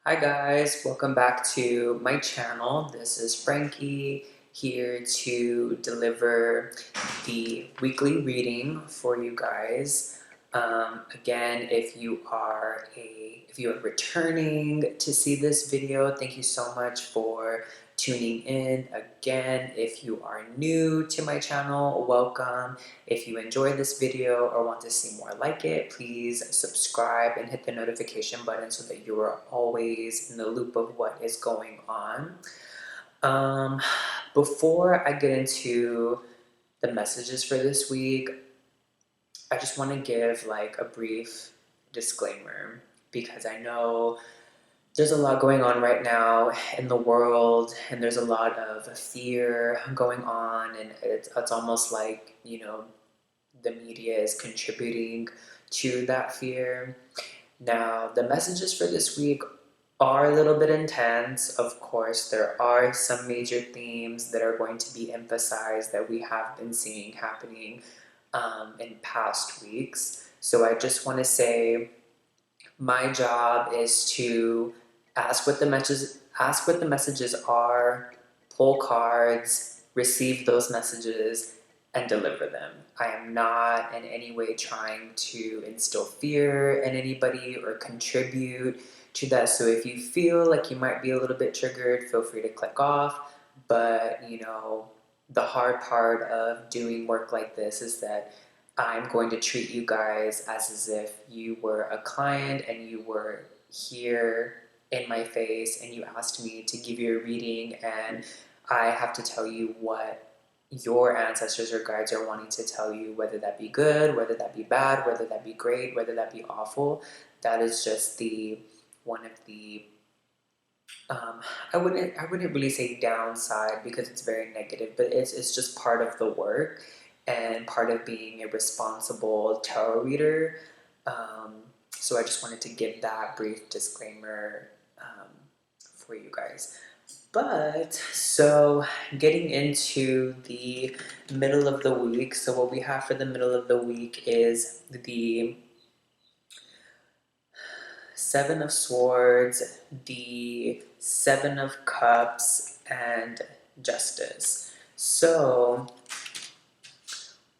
Hi guys, welcome back to my channel. This is Frankie here to deliver the weekly reading for you guys. Again, if you are returning to see this video, thank you so much for tuning in. Again, if you are new to my channel, welcome. If you enjoy this video or want to see more like it, please subscribe and hit the notification button so that you are always in the loop of what is going on. Um, Before I get into the messages for this week, I just want to give like a brief disclaimer because I know there's a lot going on right now in the world, and there's a lot of fear going on, and it's almost like, the media is contributing to that fear. Now, the messages for this week are a little bit intense. Of course, there are some major themes that are going to be emphasized that we have been seeing happening in past weeks. So I just want to say my job is to ask what the messages are, pull cards, receive those messages, and deliver them. I am not in any way trying to instill fear in anybody or contribute to that. So if you feel like you might be a little bit triggered, feel free to click off. But the hard part of doing work like this is that I'm going to treat you guys as if you were a client and you were here in my face and you asked me to give you a reading, and I have to tell you what your ancestors or guides are wanting to tell you, whether that be good, whether that be bad, whether that be great, whether that be awful. That is just the one of the um, I wouldn't really say downside because it's very negative, but it's just part of the work and part of being a responsible tarot reader. Um, so I just wanted to give that brief disclaimer for you guys. But so getting into the middle of the week, so what we have for the middle of the week is the Seven of Swords, the Seven of Cups, and Justice. So,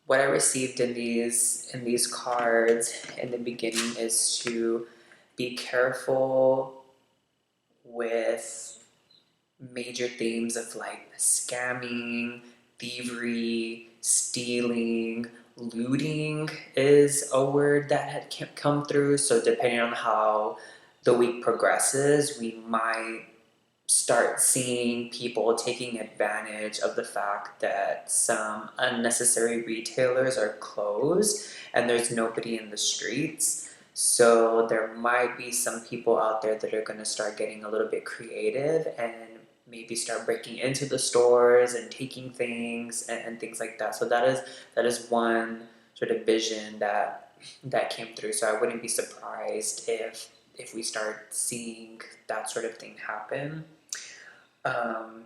what I received in these cards in the beginning is to be careful with major themes of like scamming, thievery, stealing, looting is a word that had come through. So depending on how the week progresses, we might start seeing people taking advantage of the fact that some unnecessary retailers are closed and there's nobody in the streets. So there might be some people out there that are going to start getting a little bit creative and maybe start breaking into the stores and taking things and things like that. So that is one sort of vision that came through. So I wouldn't be surprised if we start seeing that sort of thing happen. Um,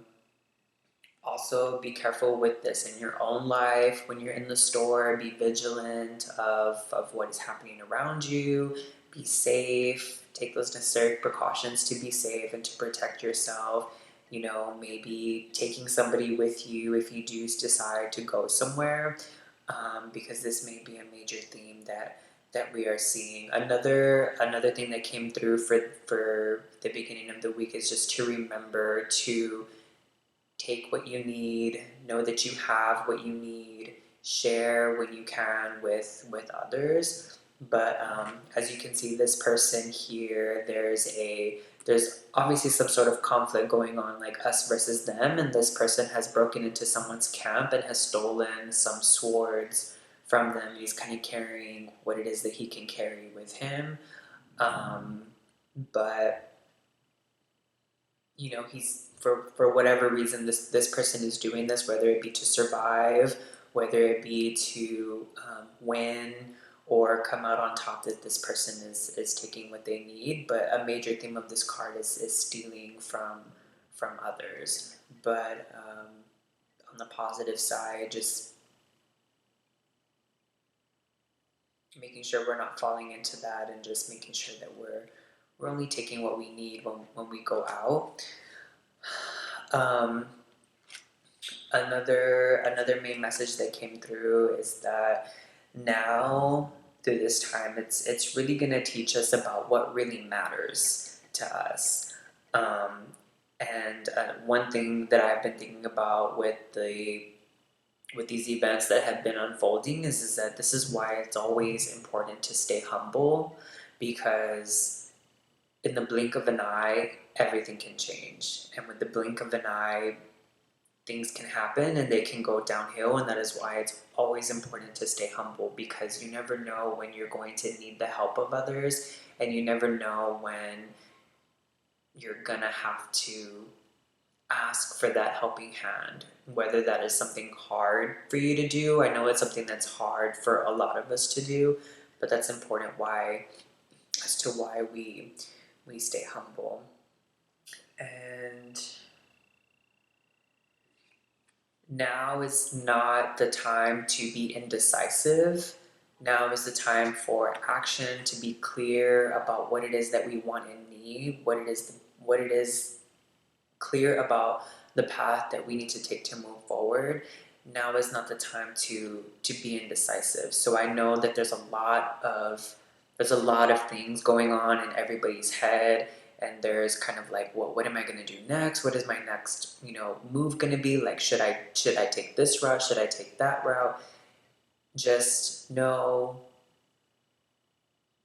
Also, be careful with this in your own life. When you're in the store, be vigilant of what is happening around you. Be safe. Take those necessary precautions to be safe and to protect yourself. Maybe taking somebody with you if you do decide to go somewhere, because this may be a major theme that we are seeing. Another thing that came through for the beginning of the week is just to remember to take what you need, know that you have what you need, share when you can with others. But as you can see, this person here, there's obviously some sort of conflict going on, like us versus them, and this person has broken into someone's camp and has stolen some swords from them. He's kind of carrying what it is that he can carry with him, um, but he's for whatever reason this person is doing this, whether it be to survive, whether it be to win or come out on top, that this person is taking what they need. But a major theme of this card is stealing from others. But on the positive side, just making sure we're not falling into that, and just making sure that we're only taking what we need when we go out. Um, another main message that came through is that now through this time it's really going to teach us about what really matters to us. And one thing that I've been thinking about with these events that have been unfolding is that this is why it's always important to stay humble, because in the blink of an eye everything can change, and with the blink of an eye things can happen and they can go downhill. And that is why it's always important to stay humble, because you never know when you're going to need the help of others, and you never know when you're gonna have to ask for that helping hand, whether that is something hard for you to do. I know it's something that's hard for a lot of us to do, but that's important as to why we stay humble. And now is not the time to be indecisive. Now is the time for action, to be clear about what it is that we want and need, what it is clear about the path that we need to take to move forward. Now is not the time to be indecisive. So I know that there's a lot of things going on in everybody's head, and there's kind of like, what am I going to do next? What is my next move going to be? Like, should I take this route? Should I take that route? Just know,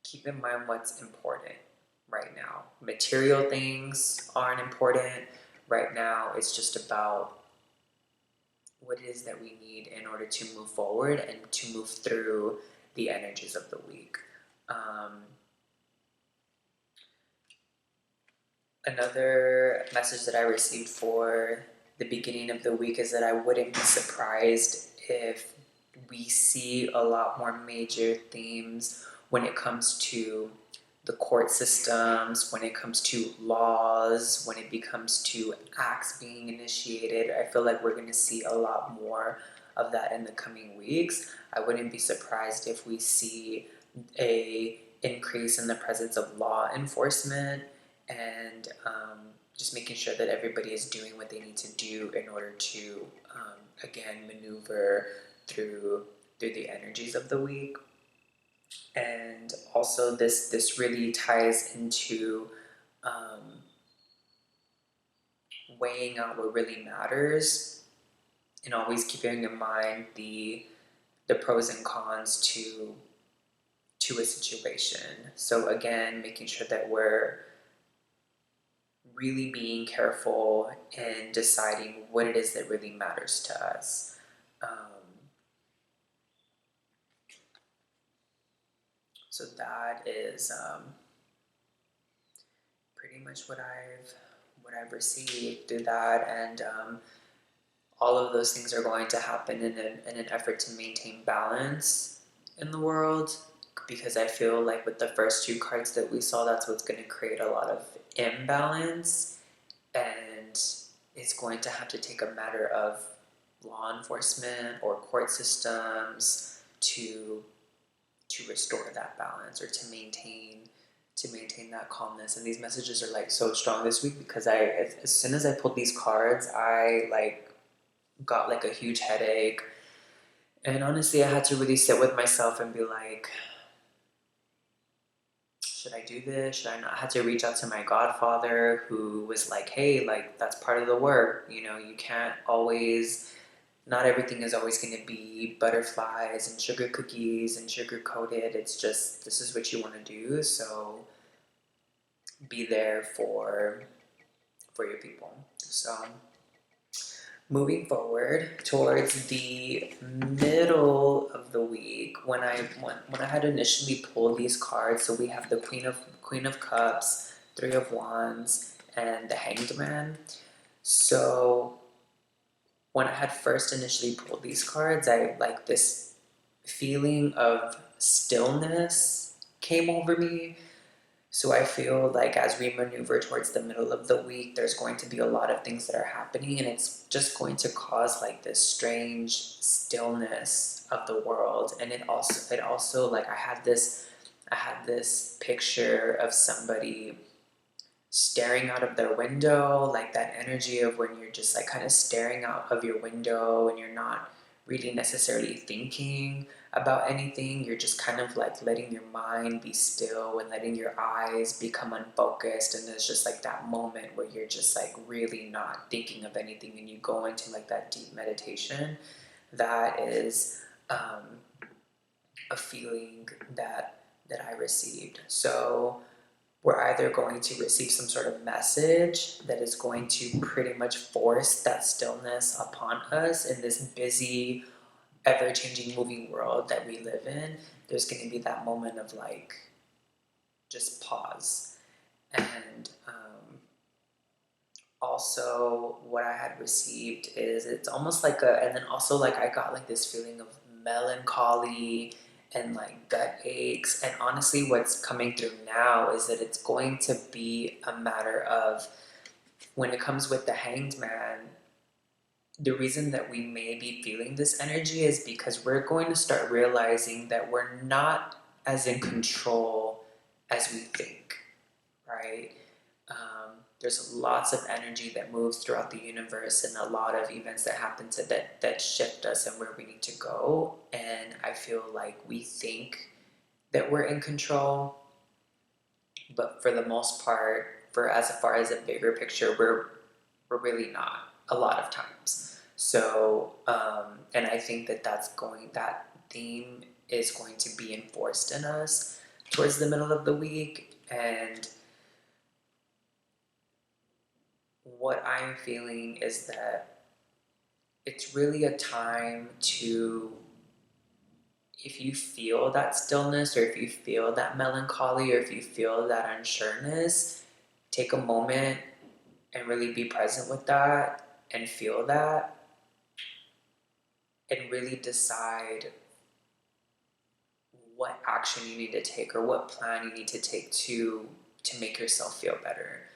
keep in mind what's important right now. Material things aren't important right now. It's just about what it is that we need in order to move forward and to move through the energies of the week. Another message that I received for the beginning of the week is that I wouldn't be surprised if we see a lot more major themes when it comes to the court systems, when it comes to laws, when it comes to acts being initiated. I feel like we're going to see a lot more of that in the coming weeks. I wouldn't be surprised if we see a increase in the presence of law enforcement, and just making sure that everybody is doing what they need to do in order to again maneuver through the energies of the week. And also this really ties into weighing out what really matters, and always keeping in mind the pros and cons to a situation. So again, making sure that we're really being careful and deciding what it is that really matters to us. So that is pretty much what I've received through that, and all of those things are going to happen in an effort to maintain balance in the world, because I feel like with the first two cards that we saw, that's what's going to create a lot of imbalance, and it's going to have to take a matter of law enforcement or court systems to restore that balance, or to maintain that calmness. And these messages are like so strong this week, because as soon as I pulled these cards, I like got like a huge headache, and honestly I had to really sit with myself and be like, should I do this? Should I not? I had to reach out to my godfather, who was like, hey, like, that's part of the work. You can't always, not everything is always going to be butterflies and sugar cookies and sugar coated. It's just, this is what you want to do. So be there for your people. So moving forward towards the middle of the week, when I had initially pulled these cards, so we have the Queen of Cups, Three of Wands, and the Hanged Man. So when I had first initially pulled these cards, I like this feeling of stillness came over me. So I feel like as we maneuver towards the middle of the week, there's going to be a lot of things that are happening, and it's just going to cause like this strange stillness of the world. And it also like I had this I had this picture of somebody staring out of their window, like that energy of when you're just like kind of staring out of your window and you're not really necessarily thinking about anything. You're just kind of like letting your mind be still and letting your eyes become unfocused. And there's just like that moment where you're just like really not thinking of anything and you go into like that deep meditation. That is a feeling that I received. So we're either going to receive some sort of message that is going to pretty much force that stillness upon us in this busy, ever-changing, moving world that we live in. There's going to be that moment of like just pause. And also what I had received is it's almost like and then also like I got like this feeling of melancholy and like gut aches. And honestly, what's coming through now is that it's going to be a matter of when it comes with the Hanged Man. The reason that we may be feeling this energy is because we're going to start realizing that we're not as in control as we think, right? There's lots of energy that moves throughout the universe and a lot of events that happen to that shift us and where we need to go. And I feel like we think that we're in control, but for the most part, for as far as a bigger picture, we're really not a lot of times. So, and I think that theme is going to be enforced in us towards the middle of the week. And what I'm feeling is that it's really a time to, if you feel that stillness or if you feel that melancholy or if you feel that unsureness, take a moment and really be present with that and feel that and really decide what action you need to take or what plan you need to take to make yourself feel better.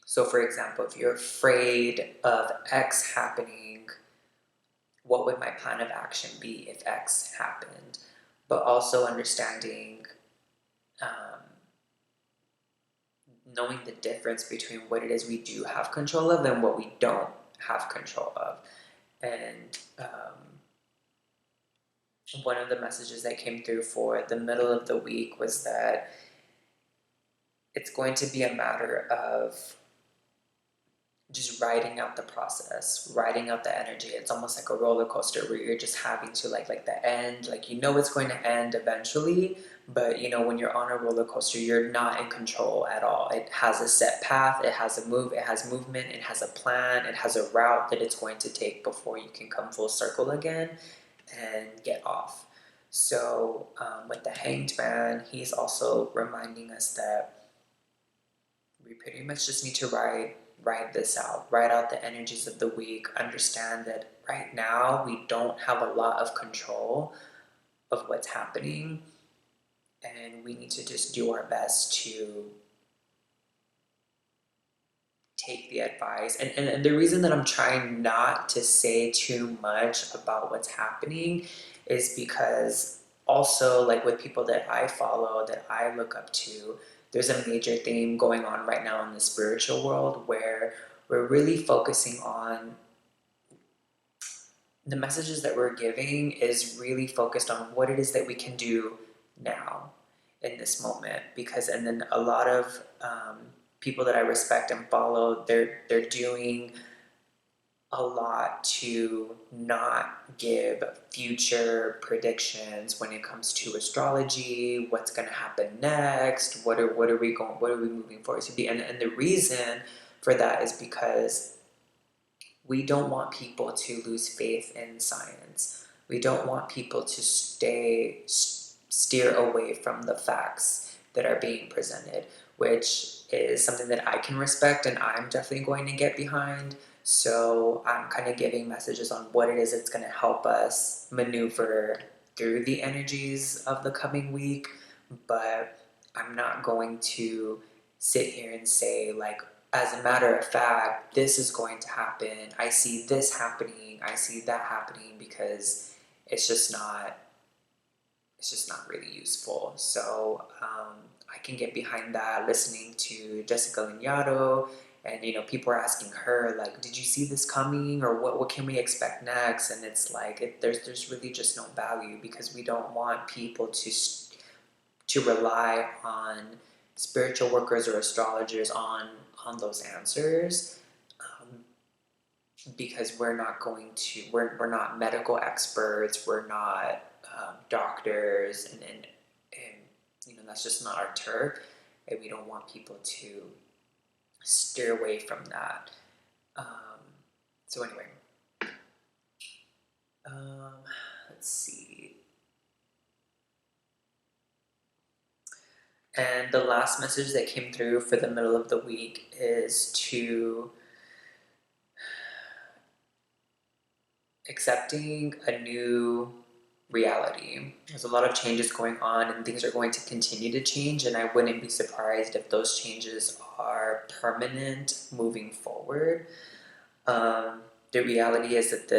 So for example, if you're afraid of X happening, what would my plan of action be if X happened? But also understanding, knowing the difference between what it is we do have control of and what we don't have control of. And one of the messages that came through for the middle of the week was that it's going to be a matter of just riding out the process, riding out the energy. It's almost like a roller coaster where you're just having to like the end, like you know it's going to end eventually, but you know when you're on a roller coaster, you're not in control at all. It has a set path, it has it has movement, it has a plan, it has a route that it's going to take before you can come full circle again and get off. So with the Hanged Man, he's also reminding us that we pretty much just need to ride this out, ride out the energies of the week, understand that right now we don't have a lot of control of what's happening, and we need to just do our best to take the advice. And the reason that I'm trying not to say too much about what's happening is because also like with people that I follow, that I look up to, there's a major theme going on right now in the spiritual world where we're really focusing on the messages that we're giving is really focused on what it is that we can do now in this moment. Because and then a lot of people that I respect and follow, they're doing a lot to not give future predictions when it comes to astrology, what's going to happen next, what are we moving forward to be. And the reason for that is because we don't want people to lose faith in science. We don't want people to steer away from the facts that are being presented, which is something that I can respect and I'm definitely going to get behind. So I'm kind of giving messages on what it is that's going to help us maneuver through the energies of the coming week, but I'm not going to sit here and say like, as a matter of fact, this is going to happen. I see this happening. I see that happening, because it's just not it's just not really useful. So I can get behind that, listening to Jessica Lanyadoo, and people are asking her like, did you see this coming, or what can we expect next? And it's like there's really just no value, because we don't want people to rely on spiritual workers or astrologers on those answers, because we're not medical experts, we're not doctors, and that's just not our turf, and we don't want people to steer away from that. So anyway, let's see. And the last message that came through for the middle of the week is to accepting a new reality. There's a lot of changes going on, and things are going to continue to change, and I wouldn't be surprised if those changes are permanent moving forward. The reality is that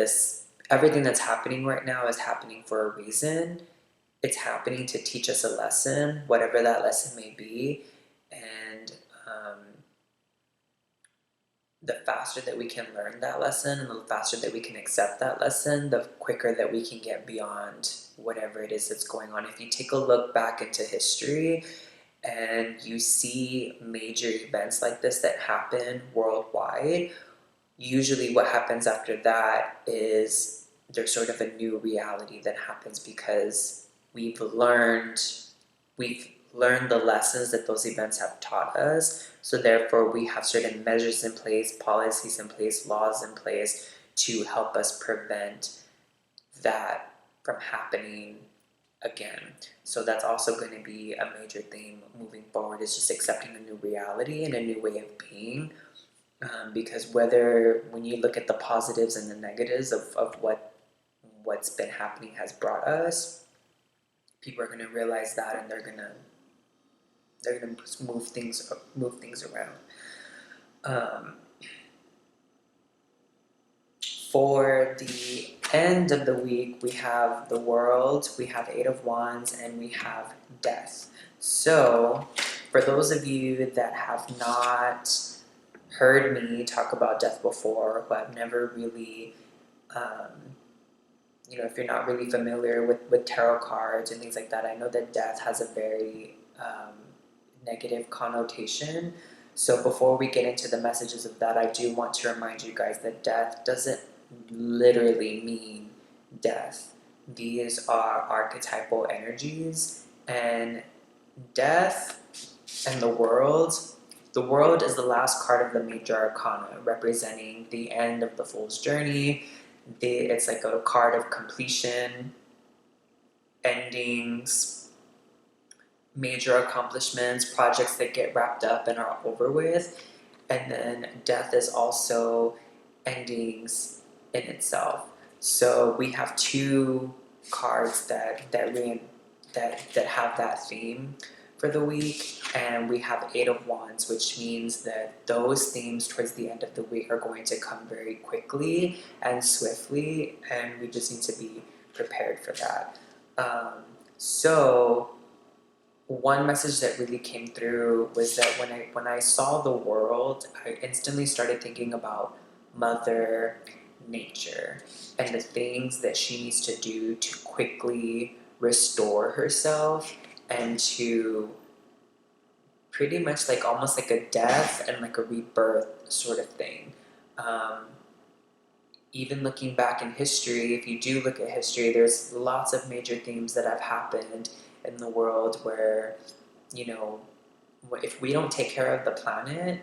everything that's happening right now is happening for a reason. It's happening to teach us a lesson, whatever that lesson may be, and the faster that we can learn that lesson, and the faster that we can accept that lesson, the quicker that we can get beyond whatever it is that's going on. If you take a look back into history and you see major events like this that happen worldwide, usually what happens after that is there's sort of a new reality that happens, because we've learned the lessons that those events have taught us. So therefore we have certain measures in place, policies in place, laws in place to help us prevent that from happening again. So that's also going to be a major theme moving forward, is just accepting a new reality and a new way of being. Because when you look at the positives and the negatives of what's been happening has brought us, people are going to realize that, and they're going to move things around. For the end of the week, we have the World, we have Eight of Wands, and we have Death. So for those of you that have not heard me talk about death before, who have never really, if you're not really familiar with tarot cards and things like that, I know that death has a very negative connotation. So before we get into the messages of that, I do want to remind you guys that death doesn't literally mean death. These are archetypal energies, and death and the world is the last card of the major arcana, representing the end of the fool's journey. It's like a card of completion, endings, major accomplishments, projects that get wrapped up and are over with. And then death is also endings in itself. So we have two cards that have that theme for the week, and we have Eight of Wands, which means that those themes towards the end of the week are going to come very quickly and swiftly, and we just need to be prepared for that. So one message that really came through was that when I saw the world, I instantly started thinking about Mother Nature and the things that she needs to do to quickly restore herself, and to pretty much like almost like a death and like a rebirth sort of thing. Even looking back in history, if you do look at history, there's lots of major themes that have happened in the world where, if we don't take care of the planet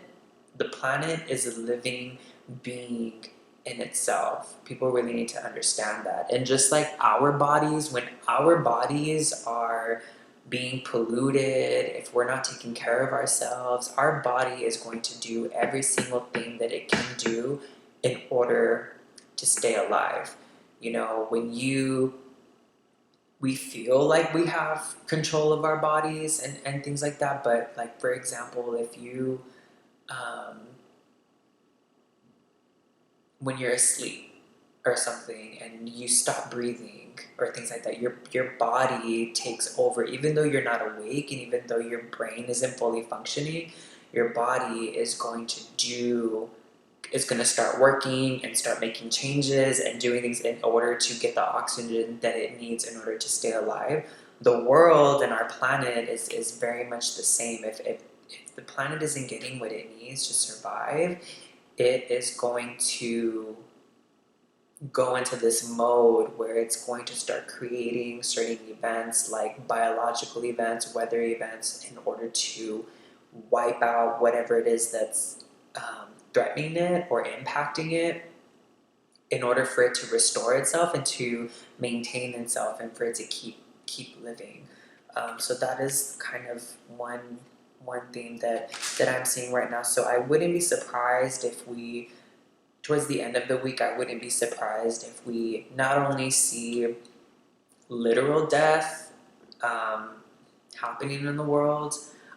is a living being in itself. People really need to understand that. And just like our bodies, when our bodies are being polluted, if we're not taking care of ourselves, our body is going to do every single thing that it can do in order to stay alive. We feel like we have control of our bodies and things like that, but like, for example, if you when you're asleep, or something and you stop breathing or things like that, your body takes over. Even though you're not awake and even though your brain isn't fully functioning, your body is going to start working and start making changes and doing things in order to get the oxygen that it needs in order to stay alive. The world and our planet is very much the same. If the planet isn't getting what it needs to survive, it is going to go into this mode where it's going to start creating certain events like biological events, weather events, in order to wipe out whatever it is that's threatening it or impacting it, in order for it to restore itself and to maintain itself and for it to keep living. So that is kind of one theme that I'm seeing right now. So I wouldn't be surprised if we, towards the end of the week, I wouldn't be surprised if we not only see literal death happening in the world,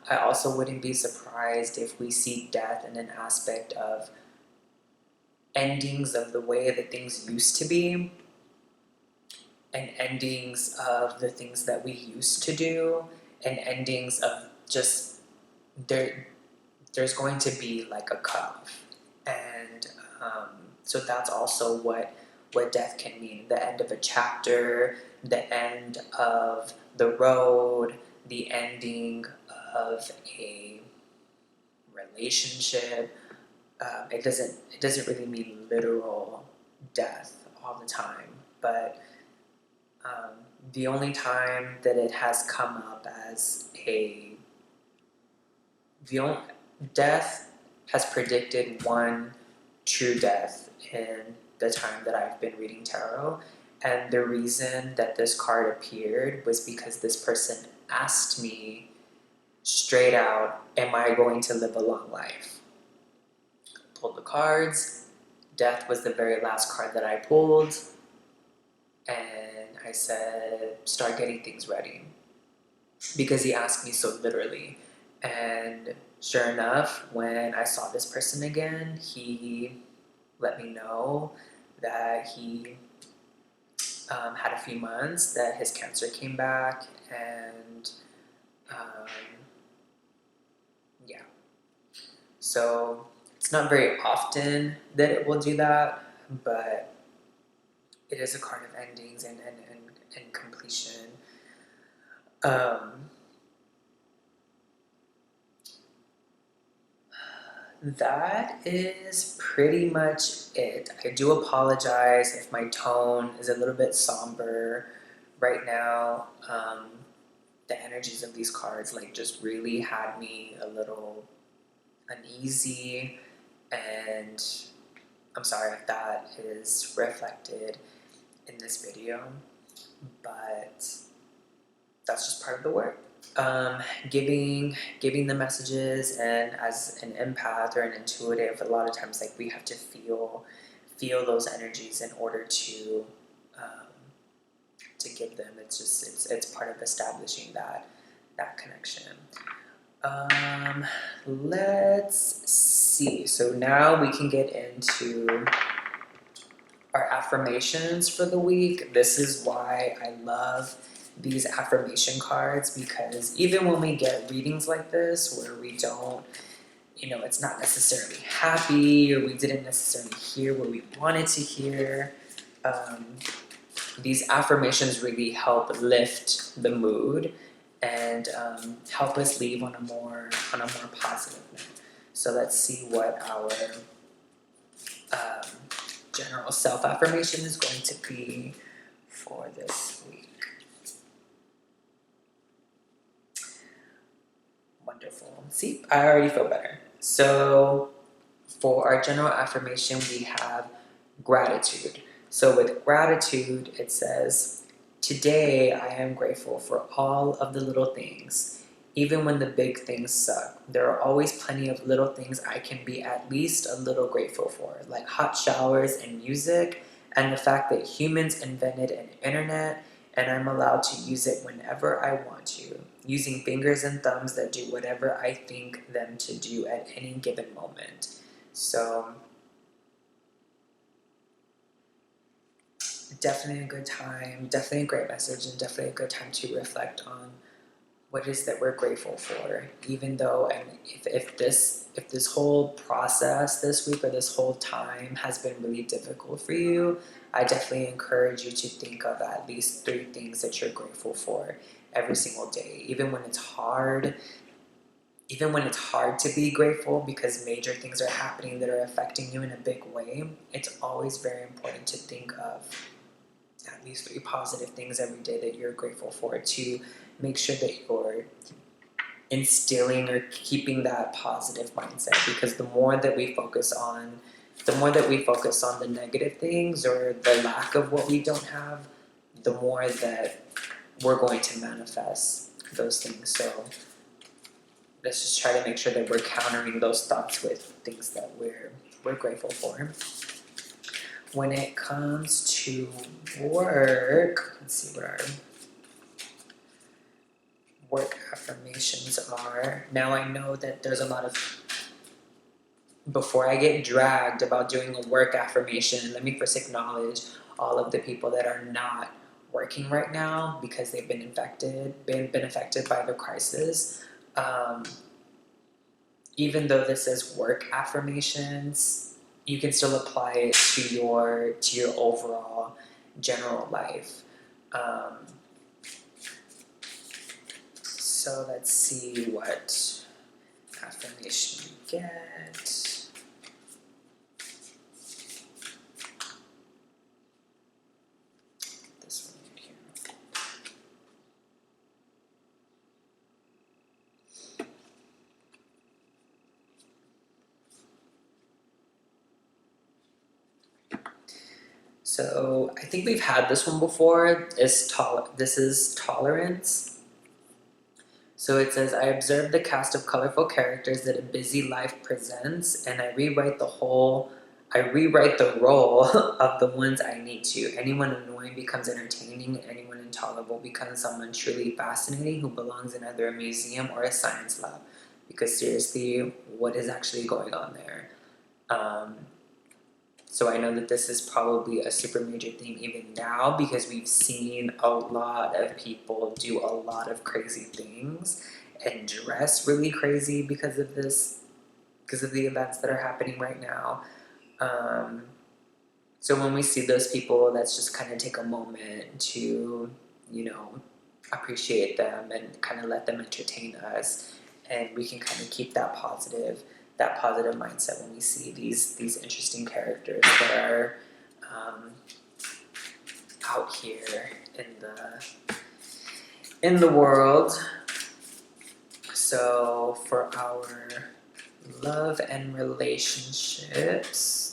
I also wouldn't be surprised if we see death in an aspect of endings of the way that things used to be and endings of the things that we used to do and endings of just there's going to be like a cutoff. And so that's also what death can mean: the end of a chapter, the end of the road, the ending of a relationship. It doesn't really mean literal death all the time, but the only time that it has come up as death has predicted one true death in the time that I've been reading tarot. And the reason that this card appeared was because this person asked me straight out, am I going to live a long life? Pulled the cards. Death was the very last card that I pulled. And I said, start getting things ready. Because he asked me so literally. And sure enough, when I saw this person again, he let me know that he had a few months that his cancer came back, and yeah. So it's not very often that it will do that, but it is a card of endings and completion. That is pretty much it. I do apologize if my tone is a little bit somber right now. The energies of these cards like just really had me a little uneasy, and I'm sorry if that is reflected in this video, but that's just part of the work. Giving the messages, and as an empath or an intuitive, a lot of times like we have to feel those energies in order to give them. It's just it's part of establishing that connection. Let's see. So now we can get into our affirmations for the week. This is why I love these affirmation cards, because even when we get readings like this where we don't, it's not necessarily happy, or we didn't necessarily hear what we wanted to hear, these affirmations really help lift the mood and help us leave on a more positive note. So let's see what our general self-affirmation is going to be for this week. Wonderful. See, I already feel better. So for our general affirmation, we have gratitude. So with gratitude, it says, today I am grateful for all of the little things. Even when the big things suck, there are always plenty of little things I can be at least a little grateful for, like hot showers and music, and the fact that humans invented an internet and I'm allowed to use it whenever I want to, using fingers and thumbs that do whatever I think them to do at any given moment. So definitely a good time, definitely a great message, and definitely a good time to reflect on what it is that we're grateful for. Even though, and if this whole process this week or this whole time has been really difficult for you, I definitely encourage you to think of at least 3 things that you're grateful for every single day, even when it's hard to be grateful because major things are happening that are affecting you in a big way. It's always very important to think of at least 3 positive things every day that you're grateful for, to make sure that you're instilling or keeping that positive mindset. Because the more that we focus on the negative things or the lack of what we don't have, the more that we're going to manifest those things. So let's just try to make sure that we're countering those thoughts with things that we're grateful for. When it comes to work, let's see what our work affirmations are. Now I know that there's a lot of, before I get dragged about doing a work affirmation, let me first acknowledge all of the people that are not working right now because they've been affected by the crisis. Even though this is work affirmations, you can still apply it to your overall general life. So let's see what affirmation you get. This one right here. So I think we've had this one before. This is tolerance. So it says, I observe the cast of colorful characters that a busy life presents, and I rewrite the role of the ones I need to. Anyone annoying becomes entertaining, anyone intolerable becomes someone truly fascinating who belongs in either a museum or a science lab. Because seriously, what is actually going on there? So I know that this is probably a super major theme even now because we've seen a lot of people do a lot of crazy things and dress really crazy because of the events that are happening right now. So when we see those people, let's just kind of take a moment to, appreciate them and kind of let them entertain us, and we can kind of keep that positive mindset when we see these interesting characters that are out here in the world. So for our love and relationships,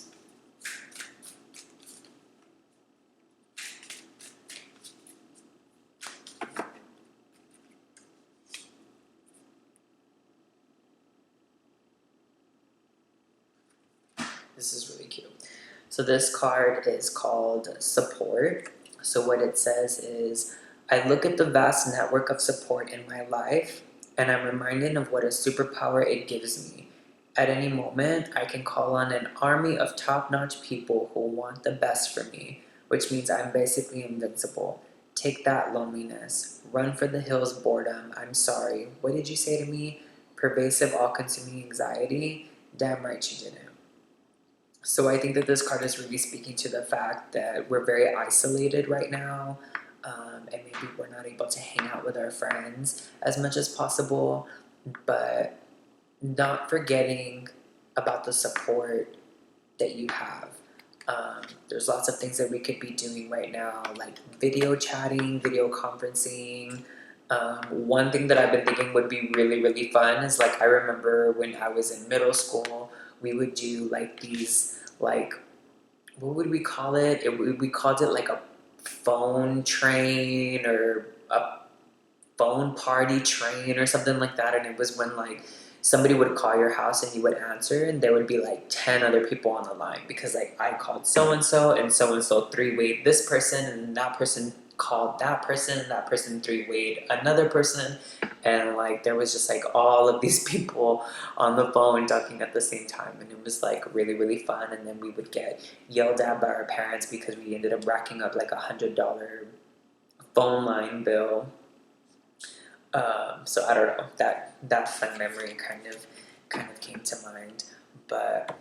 this is really cute. So this card is called Support. So what it says is, I look at the vast network of support in my life, and I'm reminded of what a superpower it gives me. At any moment, I can call on an army of top-notch people who want the best for me, which means I'm basically invincible. Take that, loneliness. Run for the hills, boredom. I'm sorry. What did you say to me? Pervasive, all-consuming anxiety? Damn right you didn't. So I think that this card is really speaking to the fact that we're very isolated right now, and maybe we're not able to hang out with our friends as much as possible, but not forgetting about the support that you have. There's lots of things that we could be doing right now, like video chatting, video conferencing. One thing that I've been thinking would be really, really fun is, like, I remember when I was in middle school, we would do like these, like, what would we call it? We called it like a phone train or a phone party train or something like that. And it was when, like, somebody would call your house and you would answer, and there would be like 10 other people on the line because, like, I called so and so 3-way this person, and that person called that person three-wayed another person, and like there was just like all of these people on the phone talking at the same time, and it was like really really fun. And then we would get yelled at by our parents because we ended up racking up like $100 phone line bill. So I don't know, that fun memory kind of came to mind. But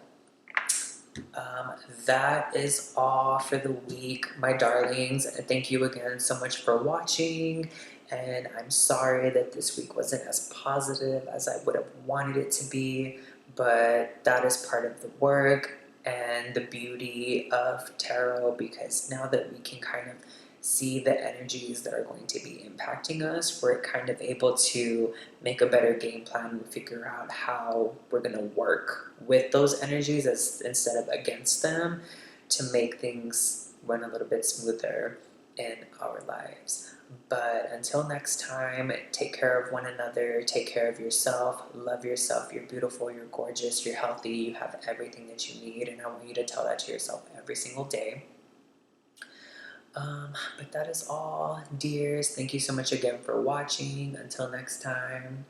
that is all for the week, my darlings. Thank you again so much for watching. And I'm sorry that this week wasn't as positive as I would have wanted it to be, but that is part of the work and the beauty of tarot, because now that we can kind of see the energies that are going to be impacting us, we're kind of able to make a better game plan and figure out how we're going to work with those energies instead of against them, to make things run a little bit smoother in our lives. But until next time, take care of one another, take care of yourself, love yourself. You're beautiful, you're gorgeous, you're healthy, you have everything that you need, and I want you to tell that to yourself every single day. But that is all, dears. Thank you so much again for watching. Until next time.